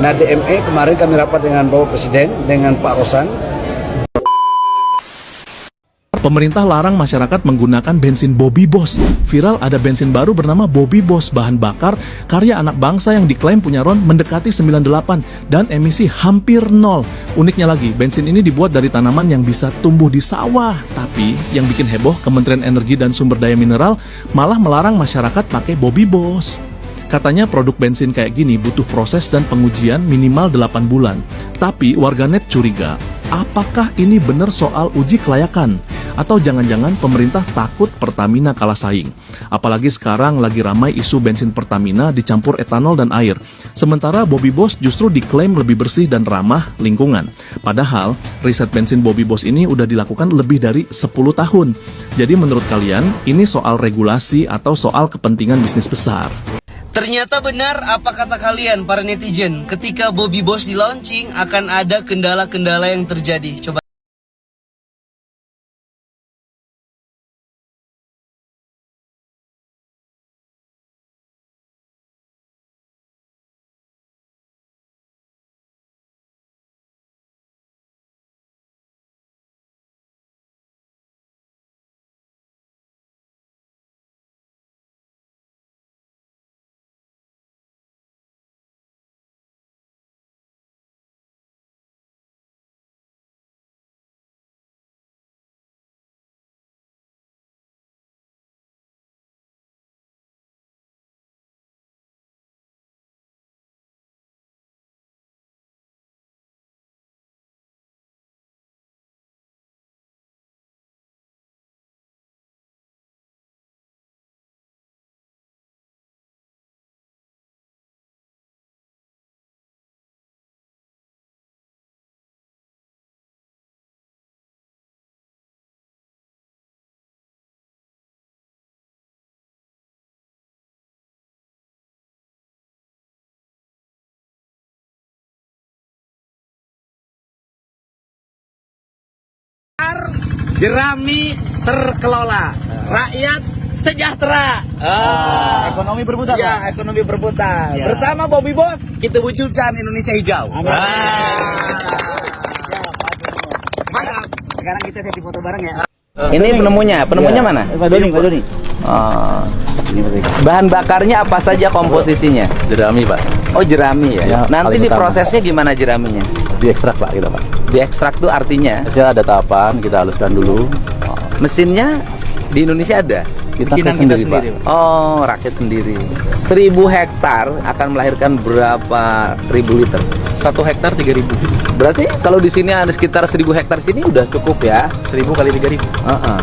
Nah, DME kemarin kami rapat dengan Bapak Presiden, dengan Pak Rosan. Pemerintah larang masyarakat menggunakan bensin Bobby Boss. Viral ada bensin baru bernama Bobby Boss, bahan bakar karya anak bangsa yang diklaim punya RON mendekati 98 dan emisi hampir nol. Uniknya lagi, bensin ini dibuat dari tanaman yang bisa tumbuh di sawah. Tapi yang bikin heboh, Kementerian Energi dan Sumber Daya Mineral malah melarang masyarakat pakai Bobby Boss. Katanya produk bensin kayak gini butuh proses dan pengujian minimal 8 bulan. Tapi warganet curiga, apakah ini benar soal uji kelayakan? Atau jangan-jangan pemerintah takut Pertamina kalah saing? Apalagi sekarang lagi ramai isu bensin Pertamina dicampur etanol dan air. Sementara Bobby Boss justru diklaim lebih bersih dan ramah lingkungan. Padahal, riset bensin Bobby Boss ini udah dilakukan lebih dari 10 tahun. Jadi menurut kalian, ini soal regulasi atau soal kepentingan bisnis besar? Ternyata benar apa kata kalian para netizen, ketika Bobby Boss di launching akan ada kendala-kendala yang terjadi. Coba jerami terkelola, rakyat sejahtera. Ekonomi berputar. Ya, ekonomi berputar. Ya. Bersama Bobby Boss kita wujudkan Indonesia hijau. Mantap. Sekarang kita sesi foto bareng ya. Ini penemunya mana? Pak Doni. Ini berarti. Bahan bakarnya apa saja komposisinya? Jerami, Pak. Oh, jerami ya. Ya, Nanti paling utama. diprosesnya gimana jeraminya? Diekstrak, Pak, kita, Pak. Diekstrak tuh artinya Hasil ada tahapan, kita haluskan dulu. mesinnya di Indonesia ada. Kita Bikinan tes kita sendiri, Pak. sendiri, Oh, rakit sendiri. 1000 hektar akan melahirkan berapa ribu liter? 1 hektar 3.000. Berarti kalau di sini ada sekitar 1000 hektar sini udah cukup ya? 1.000 kali 3.000.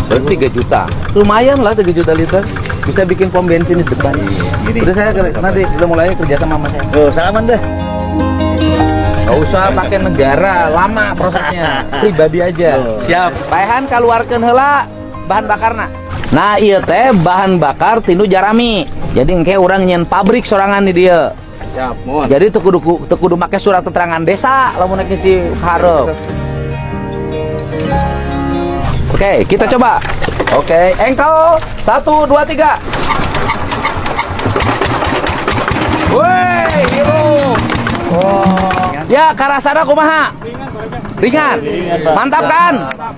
Berarti 3 juta. Lumayan lah 3 juta liter. Bisa bikin pom bensin di depan. Udah saya nanti kita mulai kerja sama mas saya. Oh, salaman deh. Gak usah pakai negara, lama prosesnya. Pribadi aja. Siap. Paehan keluarkan heula bahan bakarna. Nah, iya teh bahan bakar tinu jarami. Jadi engke orang nyen pabrik sorangan di dia. Siap, mohon. Jadi teu kudu make surat keterangan desa lamun engke si hareup. Oke, kita coba. Oke, engkel 1 2 3. Woi, hero. Ya, karasana kumaha? Ringan. Mantap kan?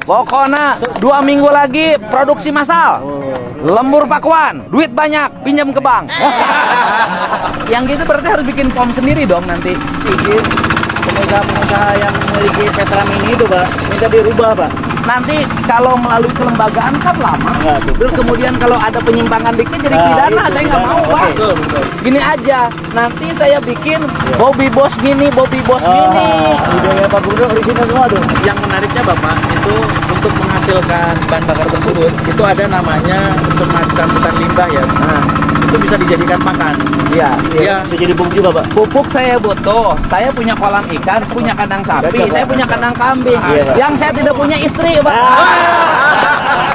Pokoknya 2 minggu lagi produksi massal. Lembur pakuan, duit banyak, pinjam ke bank. Yang gitu berarti harus bikin pom sendiri dong nanti. Izin pengusaha-pengusaha yang memiliki Petra Mini itu, Pak, minta dirubah, Pak. Nanti kalau melalui kelembagaan kan lama. Enggak, tuh. Terus kemudian kalau ada penyimpangan dikit jadi pidana, saya nggak mau, Pak. Betul, betul. Gini aja, nanti saya bikin Bobby Boss gini, Bobby Boss gini. Idenya Pak Gubernur original semua tuh. Yang menariknya Bapak itu untuk menghasilkan bahan bakar tersebut itu ada namanya semacam hutan limbah ya. Nah, Itu bisa dijadikan pakan. iya. Iya. Bisa jadi pupuk juga, Pak. Pupuk saya butuh. Saya punya kolam ikan, saya punya kandang sapi, Cocok, saya Pak. punya kandang kambing. Iya. Yang saya tidak punya istri, Pak.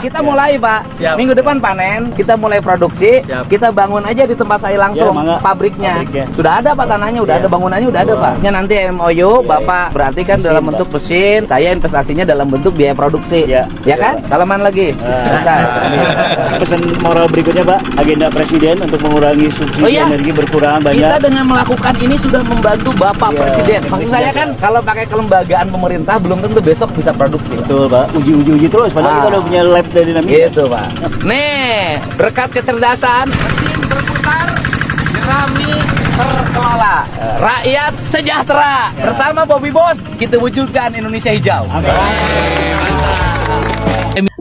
Kita mulai Pak, Siap. minggu depan panen, kita mulai produksi, Siap. kita bangun aja di tempat saya langsung Ya, mangga. pabriknya. Pabriknya. Sudah ada Pak tanahnya, udah Ya. ada bangunannya, udah ada Pak. Ya, nanti MOU Bapak berarti kan dalam bentuk mesin, saya investasinya dalam bentuk biaya produksi. Ya. Ya kan? Dalaman lagi. Selesai. Pesan moral berikutnya Pak, agenda Presiden untuk mengurangi subsidi Oh iya. energi berkurang banyak. Kita dengan melakukan ini sudah membantu Bapak Ya, Presiden. Maksud saya ya. kan kalau pakai kelembagaan pemerintah belum tentu besok bisa produksi. Betul Pak, uji terus. Padahal kita udah punya lab dari dinamika. Gitu Pak. Nih, berkat kecerdasan, mesin berputar, jerami terkelola, rakyat sejahtera. Bersama Bobby Bos, kita wujudkan Indonesia hijau.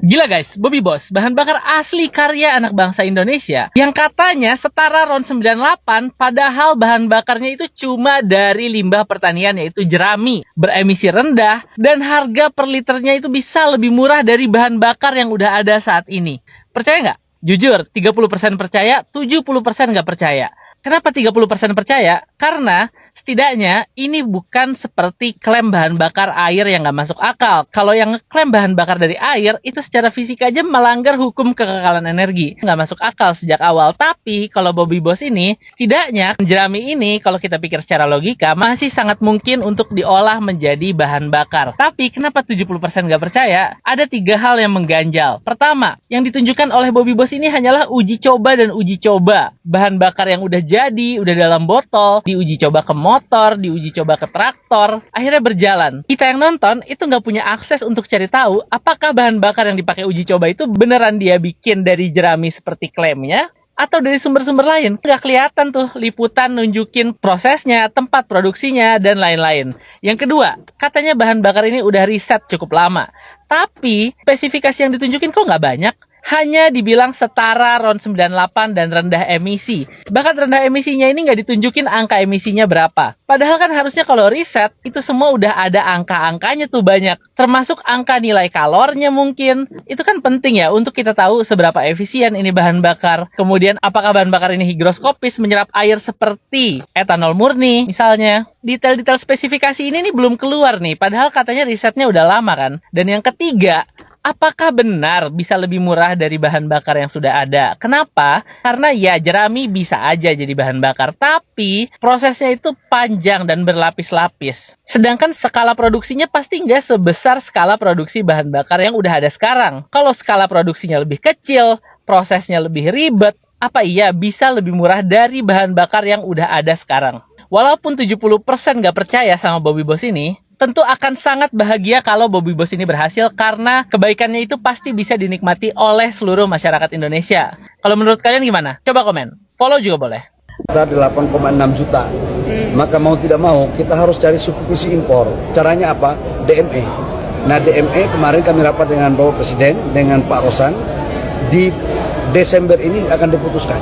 Gila guys, Bobby Bos, bahan bakar asli karya anak bangsa Indonesia yang katanya setara RON 98, padahal bahan bakarnya itu cuma dari limbah pertanian yaitu jerami, beremisi rendah, dan harga per liternya itu bisa lebih murah dari bahan bakar yang udah ada saat ini. Percaya nggak? Jujur, 30% percaya, 70% nggak percaya. Kenapa 30% percaya? Karena setidaknya ini bukan seperti klaim bahan bakar air yang nggak masuk akal. Kalau yang ngeklaim bahan bakar dari air, itu secara fisika aja melanggar hukum kekekalan energi. Nggak masuk akal sejak awal. Tapi kalau Bobby Bos ini, setidaknya jerami ini kalau kita pikir secara logika, masih sangat mungkin untuk diolah menjadi bahan bakar. Tapi kenapa 70% nggak percaya? Ada 3 hal yang mengganjal. Pertama, yang ditunjukkan oleh Bobby Bos ini hanyalah uji coba dan uji coba. Bahan bakar yang udah jadi, udah dalam botol, diuji coba ke motor, diuji coba ke traktor, akhirnya berjalan. Kita yang nonton itu nggak punya akses untuk cari tahu apakah bahan bakar yang dipakai uji coba itu beneran dia bikin dari jerami seperti klaimnya, atau dari sumber-sumber lain. Nggak kelihatan tuh liputan nunjukin prosesnya, tempat produksinya, dan lain-lain. Yang kedua, katanya bahan bakar ini udah riset cukup lama. Tapi, spesifikasi yang ditunjukin kok nggak banyak. Hanya dibilang setara RON 98 dan rendah emisi. Bahkan rendah emisinya ini nggak ditunjukin angka emisinya berapa. Padahal kan harusnya kalau riset, itu semua udah ada angka-angkanya tuh banyak. Termasuk angka nilai kalornya mungkin. Itu kan penting ya untuk kita tahu seberapa efisien ini bahan bakar. Kemudian apakah bahan bakar ini higroskopis menyerap air seperti etanol murni misalnya. Detail-detail spesifikasi ini nih belum keluar nih. Padahal katanya risetnya udah lama kan. Dan yang ketiga, apakah benar bisa lebih murah dari bahan bakar yang sudah ada? Kenapa? Karena ya jerami bisa aja jadi bahan bakar, tapi prosesnya itu panjang dan berlapis-lapis. Sedangkan skala produksinya pasti nggak sebesar skala produksi bahan bakar yang udah ada sekarang. Kalau skala produksinya lebih kecil, prosesnya lebih ribet, apa iya bisa lebih murah dari bahan bakar yang udah ada sekarang? Walaupun 70% nggak percaya sama Bobby Bos ini, tentu akan sangat bahagia kalau Bobby Bos ini berhasil karena kebaikannya itu pasti bisa dinikmati oleh seluruh masyarakat Indonesia. Kalau menurut kalian gimana? Coba komen. Follow juga boleh. Kita 8,6 juta. Maka mau tidak mau kita harus cari substitusi impor. Caranya apa? DME. Nah, DME kemarin kami rapat dengan Bapak Presiden, dengan Pak Rosan. Di Desember ini akan diputuskan.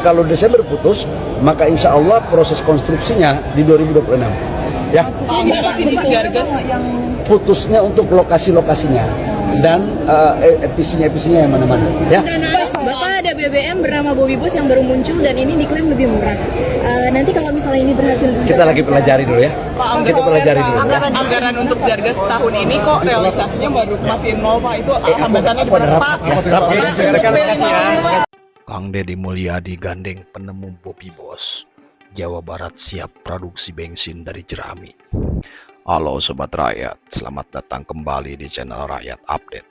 Kalau Desember putus, maka insya Allah proses konstruksinya di 2026. Ya. Putusnya untuk lokasi-lokasinya dan efisiennya yang mana-mana. Ya. Bapak ada BBM bernama Bobby Bos yang baru muncul dan ini diklaim lebih murah. Nanti kalau misalnya ini berhasil, Kita lagi pelajari dulu ya. Kita pelajari dulu. Ya. Anggaran untuk Jargas tahun ini kok realisasinya baru masih nol Pak, itu hambatannya di mana Pak? Kang Deddy Mulyadi gandeng penemu Bobby Bos. Jawa Barat siap produksi bensin dari jerami. Halo Sobat Rakyat, selamat datang kembali di channel Rakyat Update.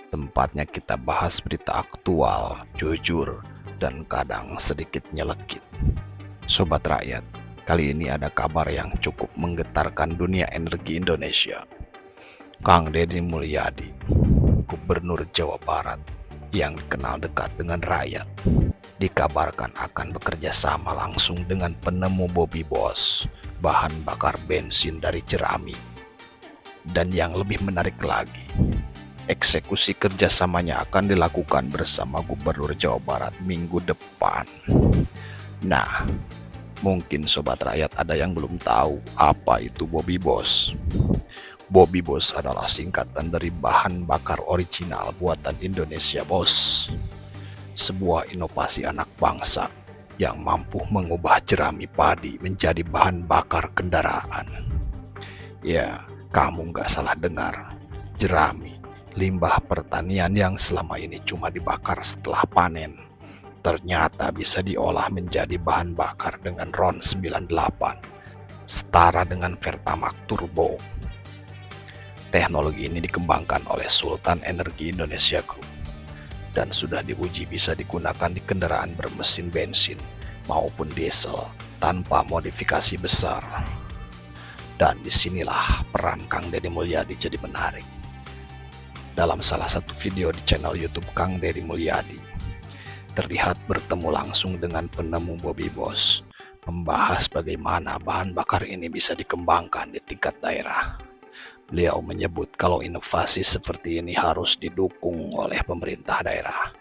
Tempatnya kita bahas berita aktual, jujur, dan kadang sedikit nyelekit. Sobat Rakyat, kali ini ada kabar yang cukup menggetarkan dunia energi Indonesia. Kang Deddy Mulyadi, Gubernur Jawa Barat, yang dikenal dekat dengan rakyat, dikabarkan akan bekerja sama langsung dengan penemu Bobby Bos, bahan bakar bensin dari jerami. Dan yang lebih menarik lagi, eksekusi kerjasamanya akan dilakukan bersama Gubernur Jawa Barat minggu depan. Nah, mungkin Sobat Rakyat ada yang belum tahu apa itu Bobby Bos. Bobby Bos adalah singkatan dari bahan bakar original buatan Indonesia, Bos. Sebuah inovasi anak bangsa yang mampu mengubah jerami padi menjadi bahan bakar kendaraan. Ya, kamu nggak salah dengar. Jerami, limbah pertanian yang selama ini cuma dibakar setelah panen, ternyata bisa diolah menjadi bahan bakar dengan RON 98, setara dengan Pertamax Turbo. Teknologi ini dikembangkan oleh Sultan Energi Indonesia Group dan sudah diuji bisa digunakan di kendaraan bermesin bensin maupun diesel tanpa modifikasi besar. Dan disinilah peran Kang Deddy Mulyadi jadi menarik. Dalam salah satu video di channel YouTube Kang Deddy Mulyadi, terlihat bertemu langsung dengan penemu Bobby Boss, membahas bagaimana bahan bakar ini bisa dikembangkan di tingkat daerah. Beliau menyebut kalau inovasi seperti ini harus didukung oleh pemerintah daerah,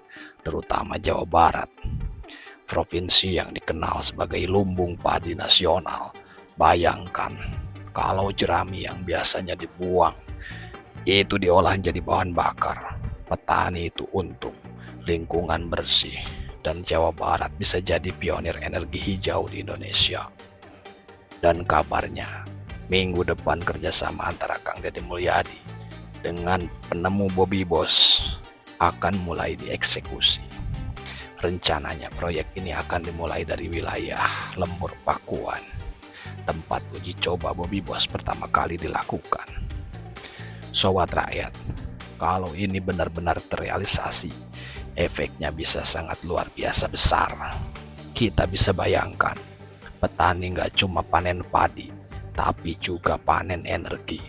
terutama Jawa Barat, provinsi yang dikenal sebagai lumbung padi nasional. Bayangkan kalau jerami yang biasanya dibuang itu diolah menjadi bahan bakar, petani itu untung, lingkungan bersih, dan Jawa Barat bisa jadi pionir energi hijau di Indonesia. Dan kabarnya minggu depan kerjasama antara Kang Deddy Mulyadi dengan penemu Bobby Boss akan mulai dieksekusi. Rencananya proyek ini akan dimulai dari wilayah Lembur Pakuan, tempat uji coba Bobby Boss pertama kali dilakukan. Sobat rakyat, kalau ini benar-benar terrealisasi, efeknya bisa sangat luar biasa besar. Kita bisa bayangkan, petani nggak cuma panen padi, tapi juga panen energi.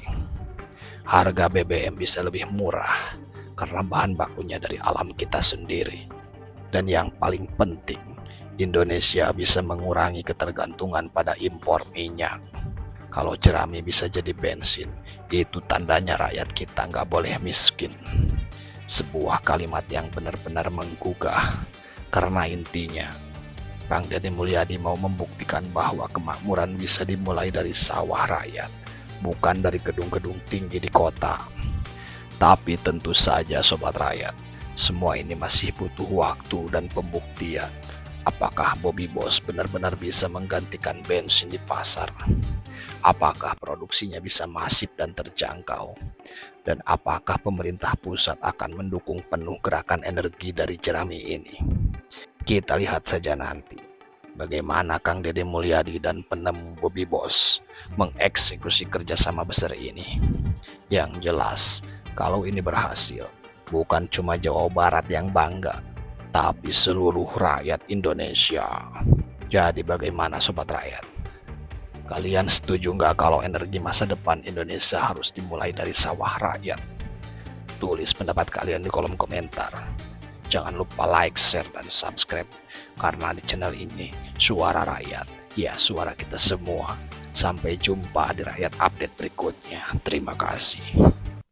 Harga BBM bisa lebih murah karena bahan bakunya dari alam kita sendiri. Dan yang paling penting, Indonesia bisa mengurangi ketergantungan pada impor minyak. Kalau jerami bisa jadi bensin, itu tandanya rakyat kita nggak boleh miskin. Sebuah kalimat yang benar-benar menggugah, karena intinya Kang Deddy Mulyadi mau membuktikan bahwa kemakmuran bisa dimulai dari sawah rakyat, bukan dari gedung-gedung tinggi di kota. Tapi tentu saja sobat rakyat, semua ini masih butuh waktu dan pembuktian. Apakah Bobby Boss benar-benar bisa menggantikan bensin di pasar? Apakah produksinya bisa masif dan terjangkau? Dan apakah pemerintah pusat akan mendukung penuh gerakan energi dari jerami ini? Kita lihat saja nanti bagaimana Kang Deddy Mulyadi dan penemu Bobby Boss mengeksekusi kerjasama besar ini. Yang jelas, kalau ini berhasil, bukan cuma Jawa Barat yang bangga, tapi seluruh rakyat Indonesia. Jadi bagaimana sobat rakyat? Kalian setuju nggak kalau energi masa depan Indonesia harus dimulai dari sawah rakyat? Tulis pendapat kalian di kolom komentar. Jangan lupa like, share, dan subscribe. Karena di channel ini, suara rakyat, ya suara kita semua. Sampai jumpa di Rakyat Update berikutnya. Terima kasih.